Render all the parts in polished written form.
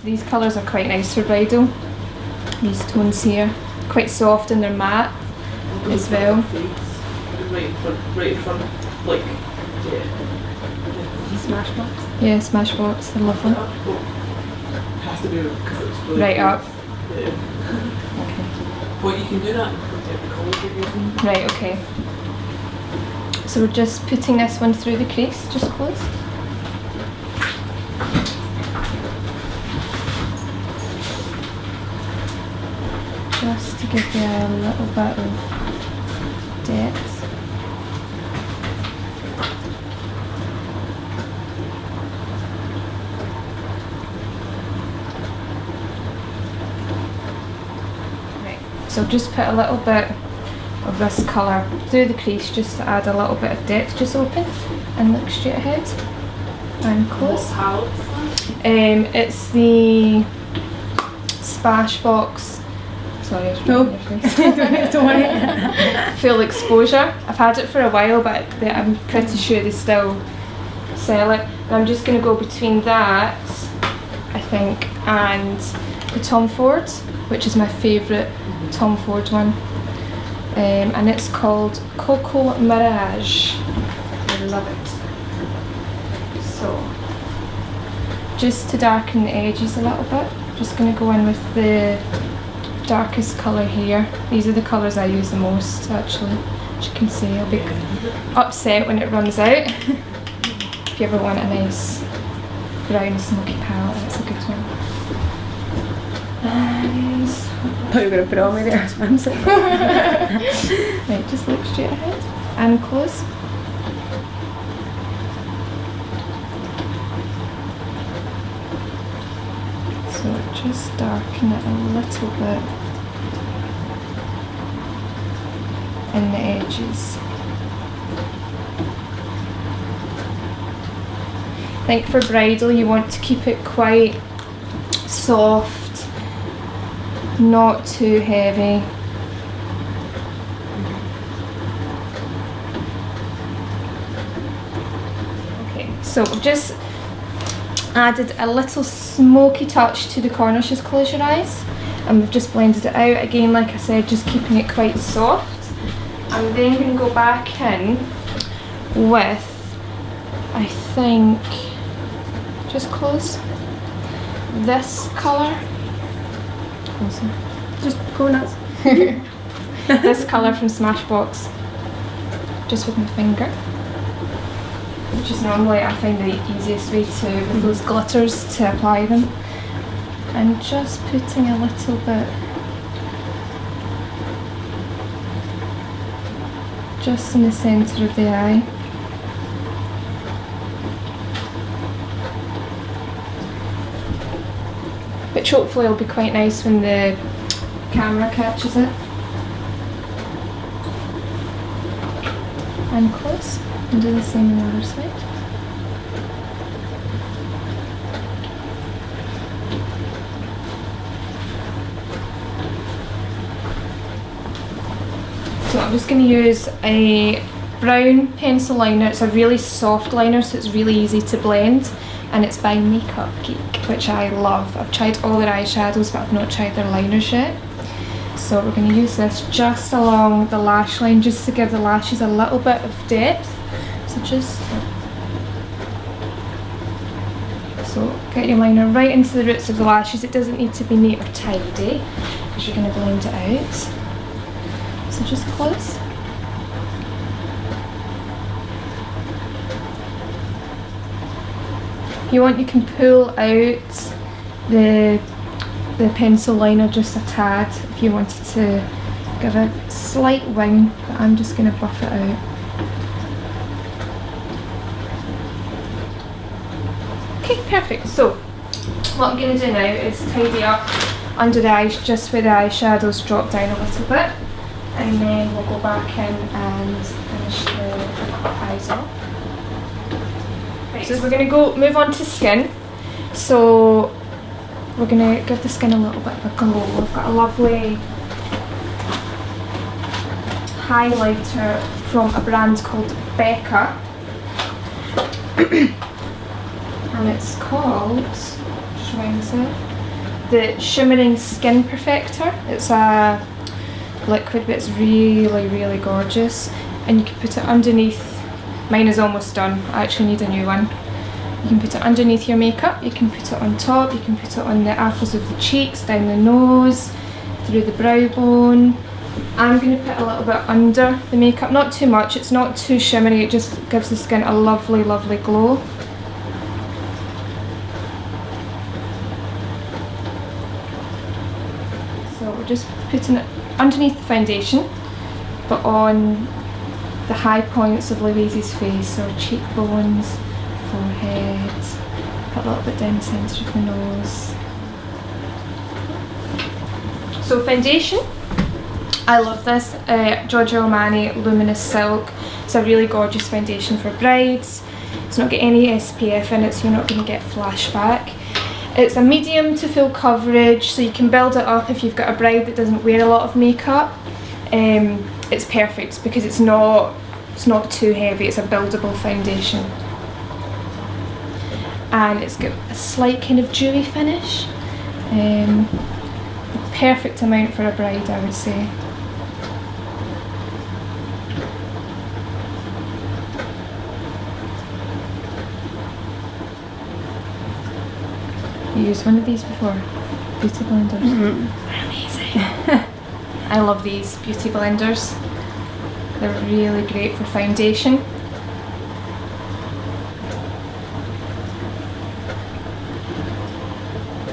These colours are quite nice for bridal. These tones here, quite soft and they're matte as well. Right in front, like, yeah. Smashbox? Yeah, Smashbox, they're lovely. Has to be because it's really right up. Yeah. Okay. But you can do that in the colours you're using. Right, okay. So we're just putting this one through the crease, just close. Just to give you a little bit of depth. Right, so just put a little bit of this colour through the crease just to add a little bit of depth. Just open and look straight ahead and close. What palette? It's the Smashbox. Sorry, I was No. your face. Don't worry. Full exposure. I've had it for a while, but I'm pretty sure they still sell it. And I'm just going to go between that, I think, and the Tom Ford, which is my favourite Tom Ford one. And it's called Cocoa Mirage. I love it. So, just to darken the edges a little bit, just going to go in with the darkest colour here. These are the colours I use the most actually. As you can see, I'll be upset when it runs out. If you ever want a nice brown smoky palette, that's a good one. And I thought you were going to put it on me there, that's what I'm saying. right, just look straight ahead and close. So just darken it a little bit in the edges. I think for bridal you want to keep it quite soft, not too heavy. Okay, so we've just added a little smoky touch to the corners. Just close your eyes and we've just blended it out again, like I said, just keeping it quite soft. I'm then going to go back in with, I think, just close, this colour. Just go nuts. This colour from Smashbox, just with my finger, which is normally, I find, the easiest way to, with those glitters, to apply them. And just putting a little bit just in the centre of the eye. Which hopefully will be quite nice when the camera catches it. And close, and do the same on the other side. So I'm just going to use a brown pencil liner. It's a really soft liner, so it's really easy to blend, and it's by Makeup Geek, which I love. I've tried all their eyeshadows, but I've not tried their liners yet. So we're going to use this just along the lash line, just to give the lashes a little bit of depth. So get your liner right into the roots of the lashes. It doesn't need to be neat or tidy, because you're going to blend it out. So just close. If you want, you can pull out the pencil liner just a tad if you wanted to give a slight wing, but I'm just going to buff it out. Okay, perfect. So what I'm going to do now is tidy up under the eyes, just where the eyeshadows drop down a little bit, and then we'll go back in and finish the eyes off. So we're going to move on to skin. So we're going to give the skin a little bit of a glow. We've got a lovely highlighter from a brand called Becca. And it's called, just showing myself, the Shimmering Skin Perfector. It's a liquid, but it's really, really gorgeous. And you can put it underneath. Mine is almost done. I actually need a new one. You can put it underneath your makeup, you can put it on top, you can put it on the apples of the cheeks, down the nose, through the brow bone. I'm going to put a little bit under the makeup, not too much, it's not too shimmery, it just gives the skin a lovely, lovely glow. So we're just putting it underneath the foundation, but on the high points of Louise's face, so cheekbones, forehead, put a little bit down the centre of the nose. So foundation, I love this, Giorgio Armani Luminous Silk. It's a really gorgeous foundation for brides. It's not got any SPF in it, so you're not going to get flashback. It's a medium to full coverage, so you can build it up if you've got a bride that doesn't wear a lot of makeup. It's perfect because it's not too heavy, it's a buildable foundation. And it's got a slight kind of dewy finish. Perfect amount for a bride, I would say. You used one of these before? Beauty blenders. Mm-hmm. They're amazing. I love these beauty blenders. They're really great for foundation.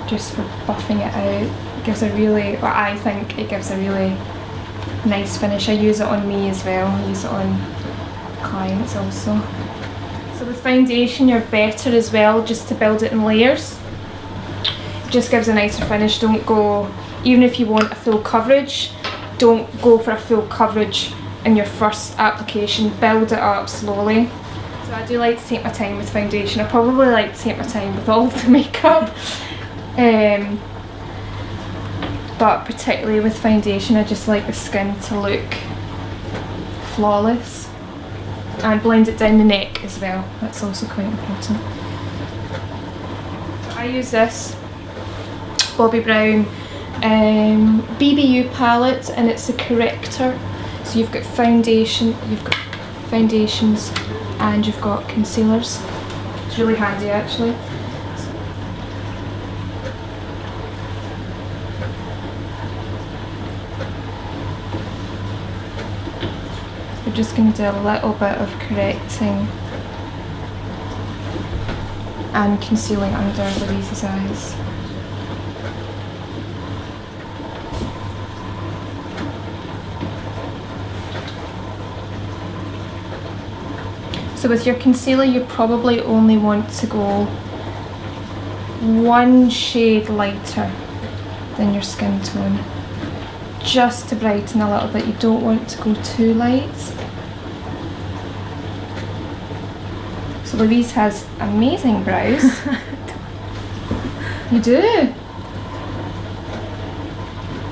Just for buffing it out. It gives a really, well, I think it gives a really nice finish. I use it on me as well. I use it on clients also. So with foundation you're better as well just to build it in layers. It just gives a nicer finish. Don't go, even if you want a full coverage, don't go for a full coverage in your first application. Build it up slowly. So I do like to take my time with foundation. I probably like to take my time with all of the makeup. But particularly with foundation, I just like the skin to look flawless, and blend it down the neck as well. That's also quite important. So I use this Bobbi Brown BBU palette, and it's a corrector. So you've got foundation, you've got foundations, and you've got concealers. It's really handy actually. We're just going to do a little bit of correcting and concealing under Louise's eyes. So with your concealer you probably only want to go one shade lighter than your skin tone, just to brighten a little bit. You don't want to go too light. So Louise has amazing brows. You do.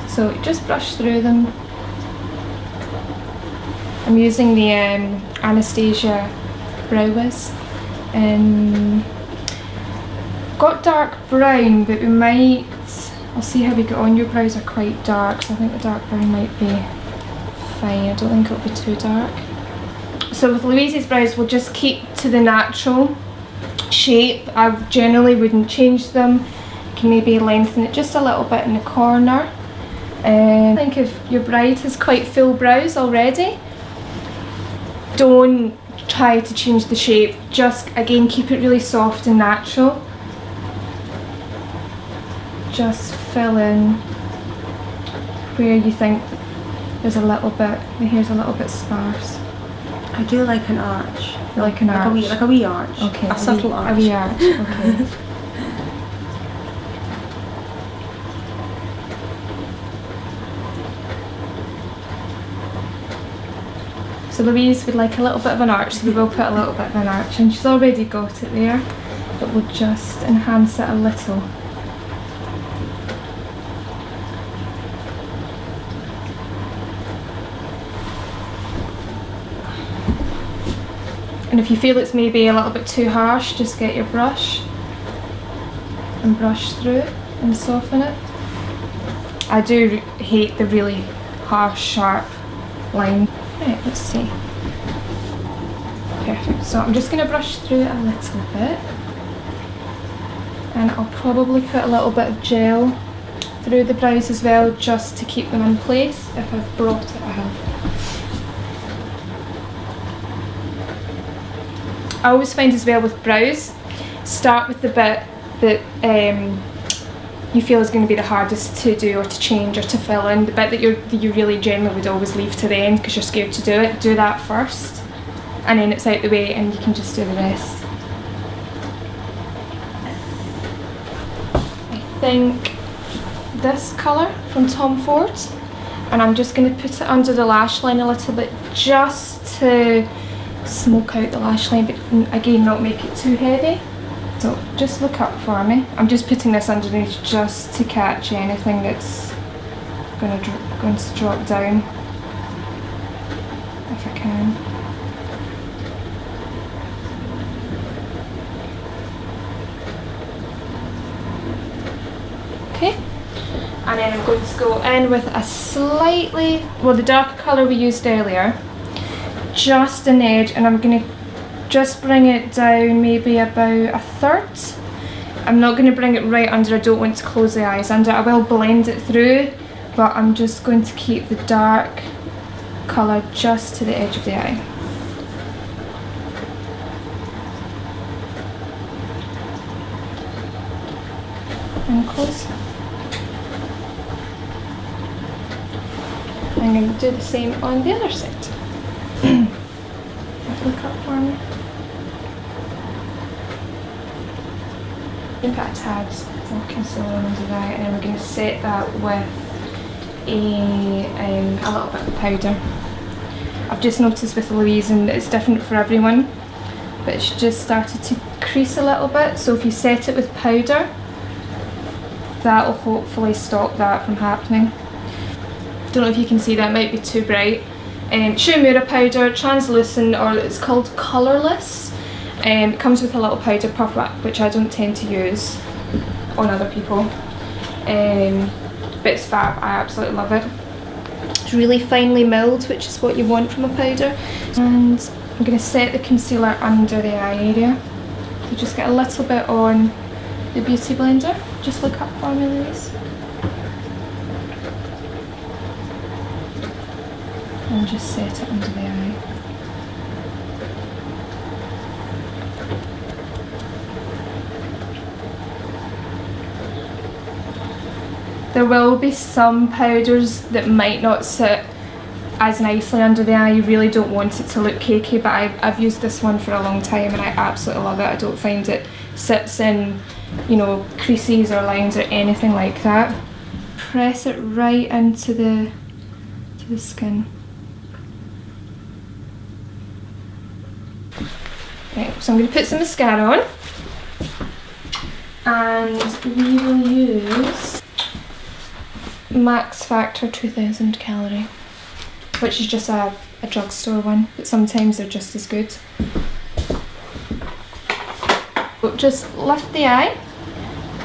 So just brush through them. I'm using the Anastasia Brow Wiz. Got dark brown, but we might, I'll see how we get on. Your brows are quite dark, so I think the dark brown might be fine. I don't think it'll be too dark. So with Louise's brows, we'll just keep to the natural shape. I generally wouldn't change them. You can maybe lengthen it just a little bit in the corner. I think if your bride has quite full brows already, don't try to change the shape. Just, again, keep it really soft and natural. Just fill in where you think there's a little bit, the hair's a little bit sparse. I do like an arch. You like an arch? Like a wee arch. Okay. A subtle arch. A wee arch, okay. So Louise would like a little bit of an arch, so we will put a little bit of an arch, and she's already got it there, but we'll just enhance it a little. And if you feel it's maybe a little bit too harsh, just get your brush and brush through it and soften it. I do hate the really harsh, sharp line. Right, let's see. Perfect. So I'm just going to brush through it a little bit. And I'll probably put a little bit of gel through the brows as well, just to keep them in place. If I've brought it, I have. I always find as well with brows, start with the bit that you feel is going to be the hardest to do or to change or to fill in. The bit that you really generally would always leave to the end because you're scared to do it. Do that first, and then it's out the way and you can just do the rest. I think this colour from Tom Ford, and I'm just going to put it under the lash line a little bit just to smoke out the lash line, but again not make it too heavy. So just look up for me. I'm just putting this underneath just to catch anything that's going to drop down, if I can. Okay, and then I'm going to go in with a slightly, well, the darker colour we used earlier, just an edge, and I'm going to just bring it down maybe about a third. I'm not going to bring it right under, I don't want to close the eyes under. I will blend it through, but I'm just going to keep the dark colour just to the edge of the eye. And close. I'm going to do the same on the other side. Look up for me. Put a tad of concealer under the eye, and then we're going to set that with a little bit of powder. I've just noticed with Louise, and it's different for everyone, but it's just started to crease a little bit, so if you set it with powder, that will hopefully stop that from happening. Don't know if you can see, that might be too bright. Shumura powder, translucent, or it's called colourless. It comes with a little powder puff, which I don't tend to use on other people. But it's fab, I absolutely love it. It's really finely milled, which is what you want from a powder. And I'm going to set the concealer under the eye area. So just get a little bit on the beauty blender. Just look up for me, Louise. And just set it under the eye. There will be some powders that might not sit as nicely under the eye. You really don't want it to look cakey, but I've used this one for a long time and I absolutely love it. I don't find it sits in, you know, creases or lines or anything like that. Press it right into the skin. Right, so I'm going to put some mascara on, and we will use Max Factor 2000 calorie, which is just a drugstore one, but sometimes they're just as good. But just lift the eye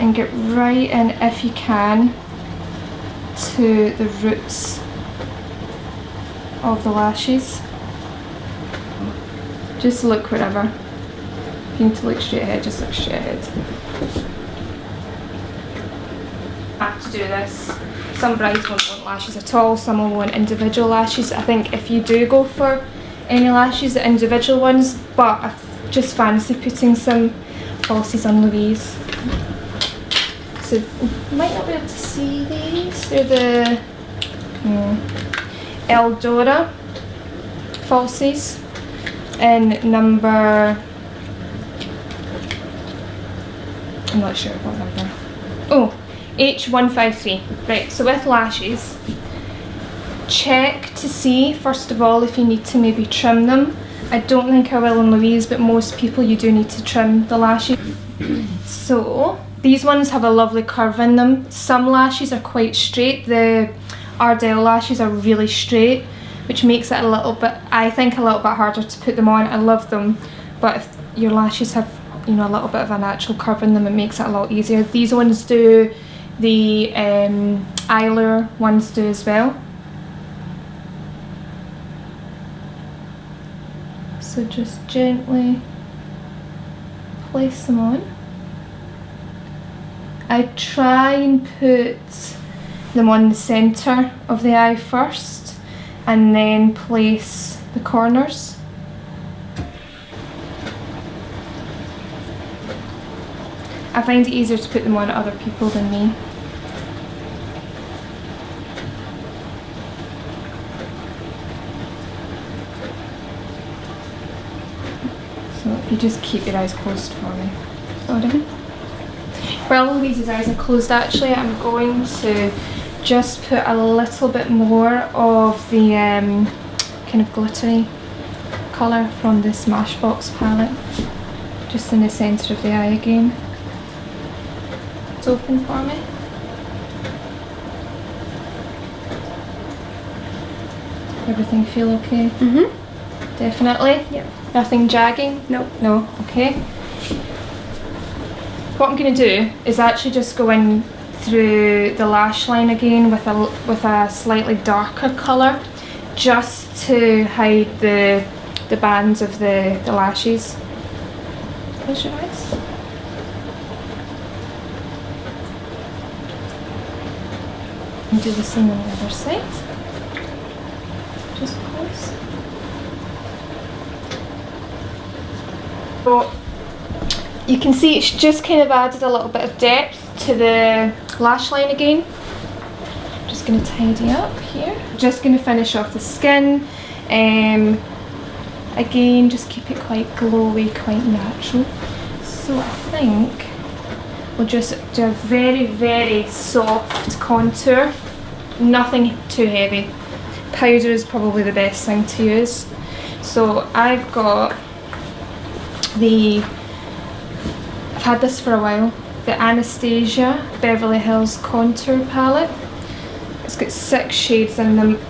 and get right in, if you can, to the roots of the lashes. Just look wherever. If you need to look straight ahead, just look straight ahead. I have to do this. Some brides won't want lashes at all, some will want individual lashes. I think if you do go for any lashes, the individual ones, but I just fancy putting some falsies on Louise. So you might not be able to see these. They're the Eldora falsies in number, I'm not sure what number. Oh, H153. Right, so with lashes, check to see, first of all, if you need to maybe trim them. I don't think I will on Louise, but most people you do need to trim the lashes. So, these ones have a lovely curve in them. Some lashes are quite straight. The Ardell lashes are really straight, which makes it a little bit, I think, a little bit harder to put them on. I love them, but if your lashes have, you know, a little bit of a natural curve in them, it makes it a lot easier. These ones do, the eyelure ones do as well. So just gently place them on. I try and put them on the centre of the eye first and then place the corners. I find it easier to put them on other people than me. So if you just keep your eyes closed for me. Sorry. While Louise's eyes are closed, actually, I'm going to just put a little bit more of the kind of glittery colour from the Smashbox palette, just in the centre of the eye again. It's open for me. Everything feel okay? Mm-hmm. Definitely? Yeah. Nothing jagging? Nope. No? Okay. What I'm going to do is actually just go in through the lash line again with a slightly darker colour, just to hide the bands of the lashes. Close your eyes. And do the same on the other side. Just close. So you can see it's just kind of added a little bit of depth to the lash line again. Just going to tidy up here. Just going to finish off the skin. Again, just keep it quite glowy, quite natural. So I think we'll just do a very, very soft contour. Nothing too heavy. Powder is probably the best thing to use. So I've got I've had this for a while, the Anastasia Beverly Hills Contour Palette. It's got 6 shades in them.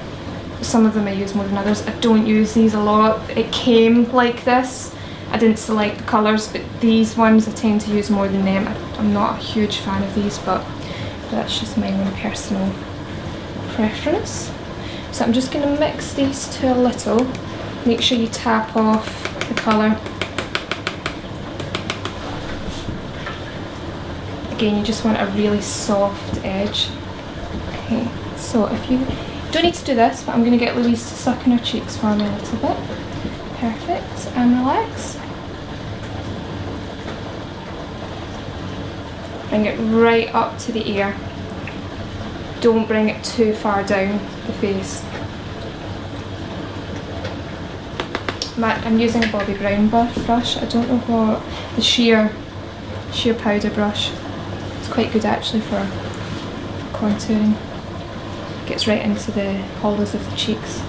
Some of them I use more than others. I don't use these a lot. It came like this. I didn't select the colours, but these ones I tend to use more than them. I'm not a huge fan of these, but that's just my own personal preference. So I'm just going to mix these two a little. Make sure you tap off the colour. Again, you just want a really soft edge. Okay, so if you don't need to do this, but I'm going to get Louise to suck in her cheeks for me a little bit. Perfect, and relax. Bring it right up to the ear. Don't bring it too far down the face. I'm using a Bobbi Brown brush. I don't know what, the sheer powder brush. It's quite good actually for contouring. Gets right into the hollows of the cheeks.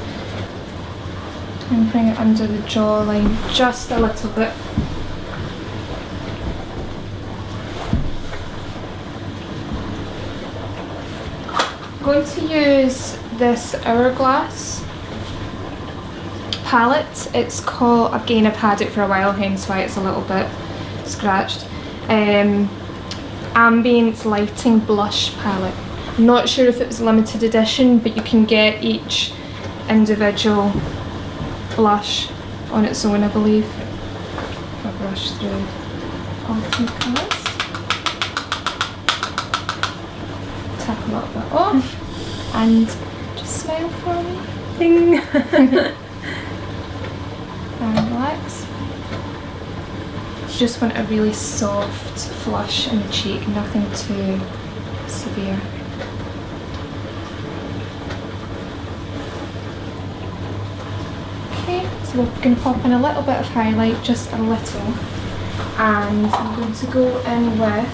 And bring it under the jawline just a little bit. I'm going to use this Hourglass palette. It's called, again I've had it for a while, hence why it's a little bit scratched. Ambient Lighting Blush Palette. I'm not sure if it was limited edition, but you can get each individual blush on its own, I believe. I'll brush through all 3 colours. Tap a little bit off and just smile for me. Ding! And relax. Just want a really soft flush in the cheek, nothing too severe. Okay, so we're going to pop in a little bit of highlight, just a little, and I'm going to go in with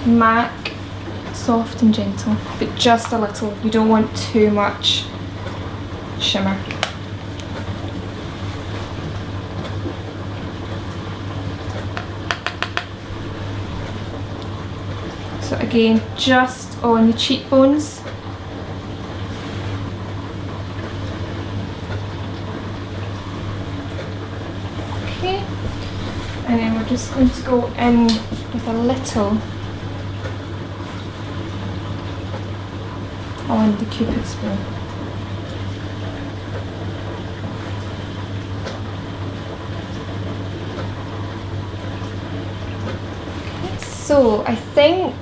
MAC soft and gentle, but just a little. You don't want too much shimmer. So again, just on the cheekbones. Okay, and then we're just going to go in with a little on the Cupid's bow. So I think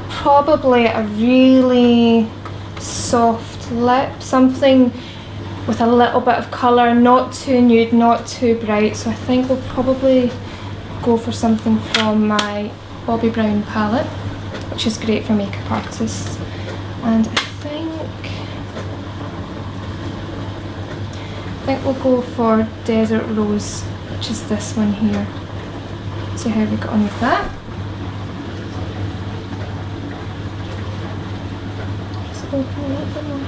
probably a really soft lip, something with a little bit of colour, not too nude, not too bright. So I think we'll probably go for something from my Bobbi Brown palette, which is great for makeup artists. And I think we'll go for Desert Rose, which is this one here. See how we got on with that. Just open a little bit more.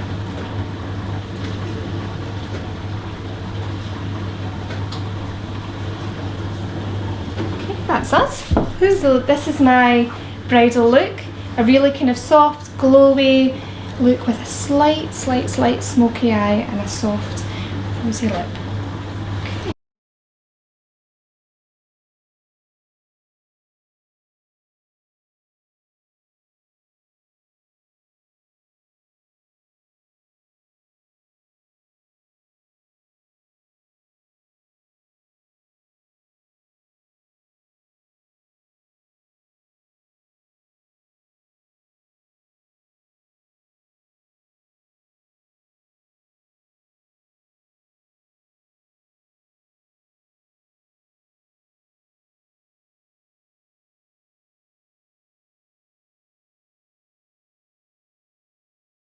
Okay, that's us. So this is my bridal look. A really kind of soft, glowy look with a slight smoky eye and a soft rosy lip.